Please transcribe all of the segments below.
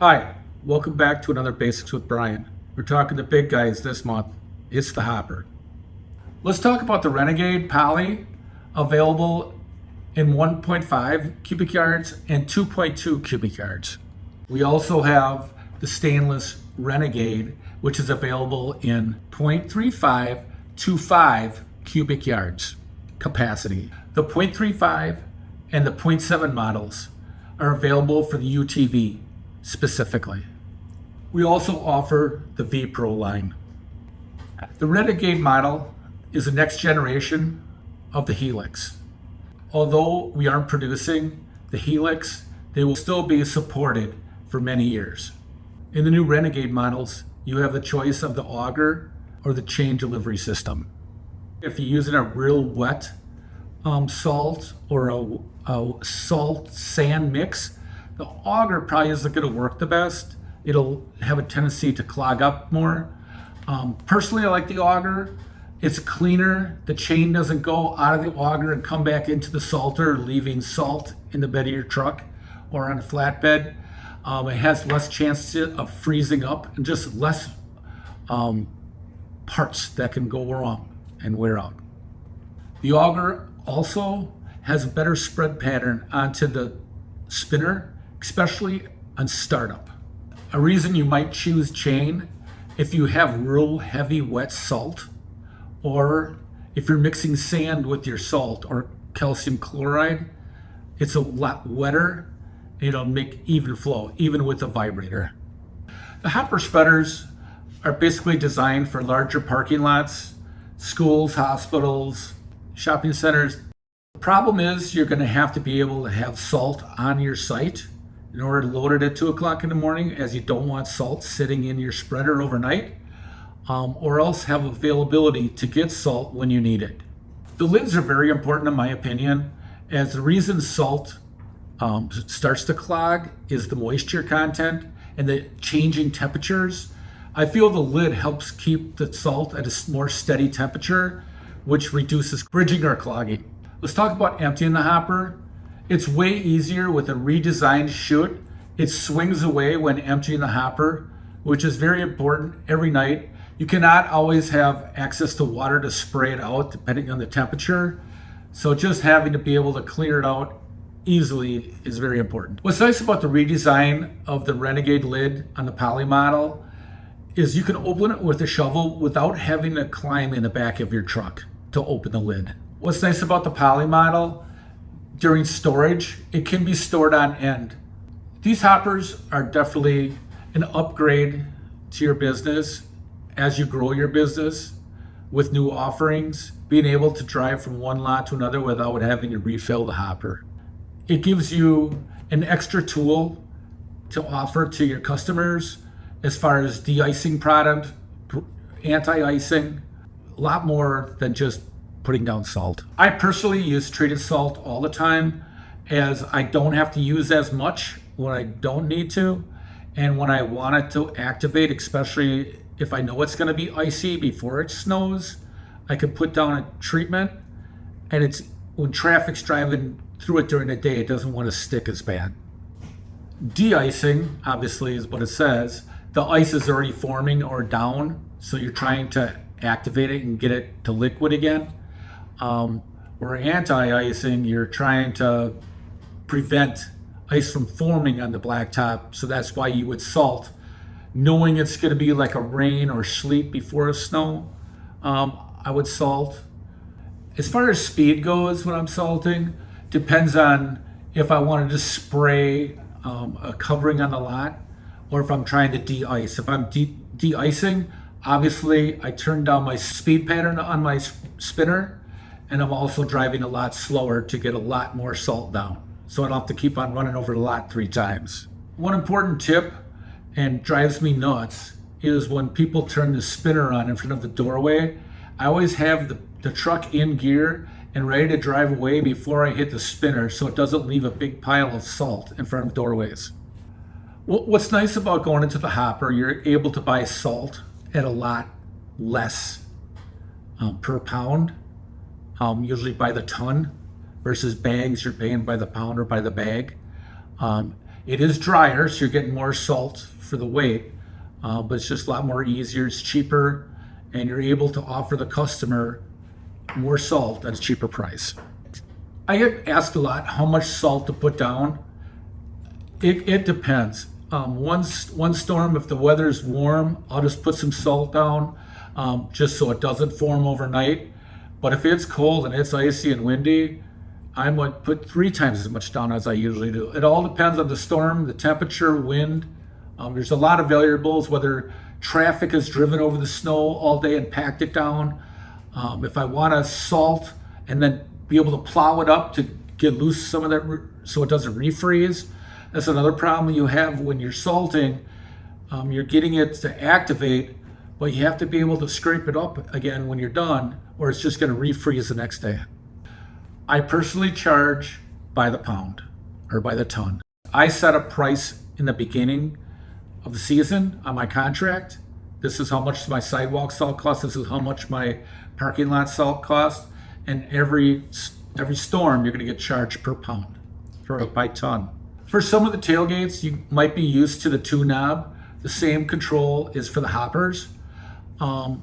Hi, welcome back to another Basics with Brian. We're talking the big guys this month. It's the hopper. Let's talk about the Renegade Poly, available in 1.5 cubic yards and 2.2 cubic yards. We also have the stainless Renegade, which is available in 0.35 to 5 cubic yards capacity. The 0.35 and the 0.7 models are available for the UTV specifically. We also offer the V Pro line. The Renegade model is the next generation of the Helix. Although we aren't producing the Helix, they will still be supported for many years. In the new Renegade models, you have the choice of the auger or the chain delivery system. If you're using a real wet salt or a salt sand mix, the auger probably isn't going to work the best. It'll have a tendency to clog up more. Personally, I like the auger. It's cleaner. The chain doesn't go out of the auger and come back into the salter, leaving salt in the bed of your truck or on a flatbed. It has less chance of freezing up and just less parts that can go wrong and wear out. The auger also has a better spread pattern onto the spinner, especially on startup. A reason you might choose chain, if you have real heavy wet salt, or if you're mixing sand with your salt or calcium chloride, it's a lot wetter. It'll make even flow, even with a vibrator. The hopper spreaders are basically designed for larger parking lots, schools, hospitals, shopping centers. The problem is you're going to have to be able to have salt on your site in order to load it at 2 o'clock in the morning, as you don't want salt sitting in your spreader overnight, or else have availability to get salt when you need it. The lids are very important in my opinion, as the reason salt starts to clog is the moisture content and the changing temperatures. I feel the lid helps keep the salt at a more steady temperature, which reduces bridging or clogging. Let's talk about emptying the hopper. It's way easier with a redesigned chute. It swings away when emptying the hopper, which is very important every night. You cannot always have access to water to spray it out depending on the temperature. So just having to be able to clear it out easily is very important. What's nice about the redesign of the Renegade lid on the Poly model is you can open it with a shovel without having to climb in the back of your truck to open the lid. What's nice about the Poly model, during storage, it can be stored on end. These hoppers are definitely an upgrade to your business as you grow your business with new offerings, being able to drive from one lot to another without having to refill the hopper. It gives you an extra tool to offer to your customers as far as de-icing product, anti-icing, a lot more than just putting down salt. I personally use treated salt all the time, as I don't have to use as much when I don't need to. And when I want it to activate, especially if I know it's gonna be icy before it snows, I can put down a treatment, and it's when traffic's driving through it during the day, it doesn't want to stick as bad. De-icing, obviously, is what it says. The ice is already forming or down, so you're trying to activate it and get it to liquid again. Where anti-icing, you're trying to prevent ice from forming on the blacktop, so that's why you would salt, knowing it's going to be like a rain or sleet before a snow. I would salt. As far as speed goes when I'm salting, depends on if I wanted to spray a covering on the lot or if I'm trying to de-ice. If I'm de-icing, obviously I turn down my speed pattern on my spinner, and I'm also driving a lot slower to get a lot more salt down, so I don't have to keep on running over the lot 3 times. One important tip, and drives me nuts, is when people turn the spinner on in front of the doorway. I always have the truck in gear and ready to drive away before I hit the spinner, so it doesn't leave a big pile of salt in front of doorways. What's nice about going into the hopper, you're able to buy salt at a lot less per pound, usually by the ton, versus bags, you're paying by the pound or by the bag. It is drier, so you're getting more salt for the weight, but it's just a lot more easier, it's cheaper, and you're able to offer the customer more salt at a cheaper price. I get asked a lot how much salt to put down. It depends. One storm, if the weather's warm, I'll just put some salt down, just so it doesn't form overnight. But if it's cold and it's icy and windy, I might put 3 times as much down as I usually do. It all depends on the storm, the temperature, wind. There's a lot of variables, whether traffic has driven over the snow all day and packed it down. If I want to salt and then be able to plow it up to get loose some of that so it doesn't refreeze, that's another problem you have when you're salting. You're getting it to activate, but you have to be able to scrape it up again when you're done, or it's just going to refreeze the next day. I personally charge by the pound or by the ton. I set a price in the beginning of the season on my contract. This is how much my sidewalk salt costs. This is how much my parking lot salt costs. And every storm, you're going to get charged per pound by ton. For some of the tailgates, you might be used to the 2-knob. The same control is for the hoppers. The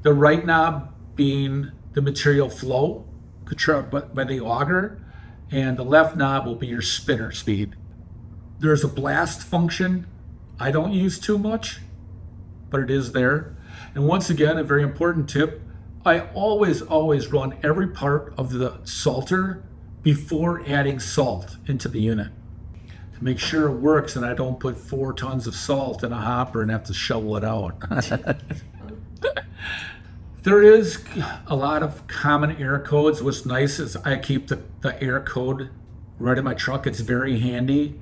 right knob being the material flow controlled by the auger, and the left knob will be your spinner speed. There's a blast function I don't use too much, but it is there. And once again, a very important tip, I always run every part of the salter before adding salt into the unit to make sure it works and I don't put 4 tons of salt in a hopper and have to shovel it out. There is a lot of common air codes. What's nice is I keep the air code right in my truck. It's very handy.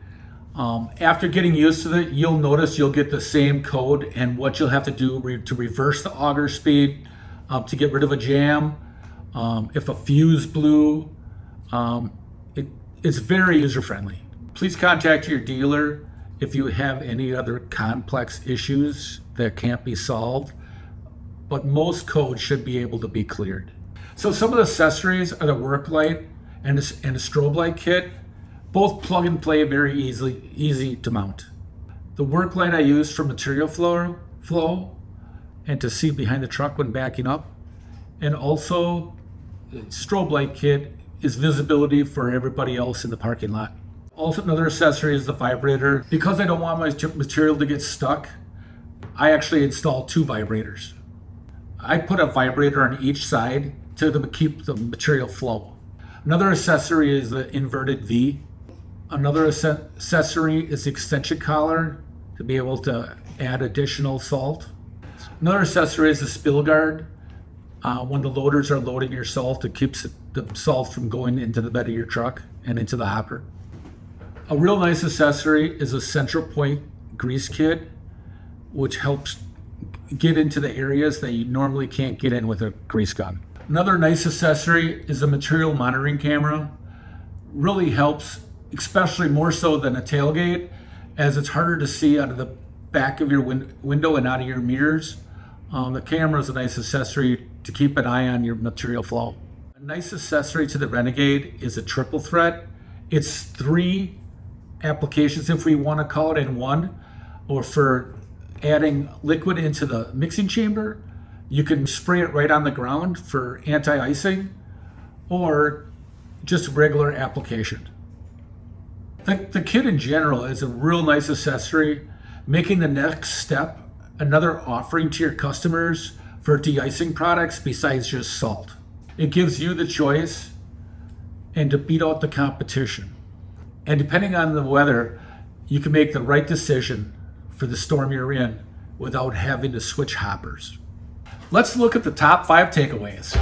After getting used to it, you'll notice you'll get the same code, and what you'll have to do to reverse the auger speed, to get rid of a jam, if a fuse blew, it's very user-friendly. Please contact your dealer if you have any other complex issues that can't be solved, but most codes should be able to be cleared. So some of the accessories are the work light and the strobe light kit. Both plug and play, very easy to mount. The work light I use for material flow and to see behind the truck when backing up. And also, the strobe light kit is visibility for everybody else in the parking lot. Also, another accessory is the vibrator. Because I don't want my material to get stuck, I actually install 2 vibrators. I put a vibrator on each side to keep the material flow. Another accessory is the inverted V. Another accessory is the extension collar to be able to add additional salt. Another accessory is the spill guard. When the loaders are loading your salt, it keeps the salt from going into the bed of your truck and into the hopper. A real nice accessory is a central point grease kit, which helps get into the areas that you normally can't get in with a grease gun. Another nice accessory is a material monitoring camera. Really helps, especially more so than a tailgate, as it's harder to see out of the back of your window and out of your mirrors. The camera is a nice accessory to keep an eye on your material flow. A nice accessory to the Renegade is a triple threat. It's 3 applications, if we want to call it, in one. Or for adding liquid into the mixing chamber, you can spray it right on the ground for anti-icing, or just regular application. The kit in general is a real nice accessory, making the next step another offering to your customers for de-icing products besides just salt. It gives you the choice and to beat out the competition. And depending on the weather, you can make the right decision for the storm you're in without having to switch hoppers. Let's look at the top 5 takeaways.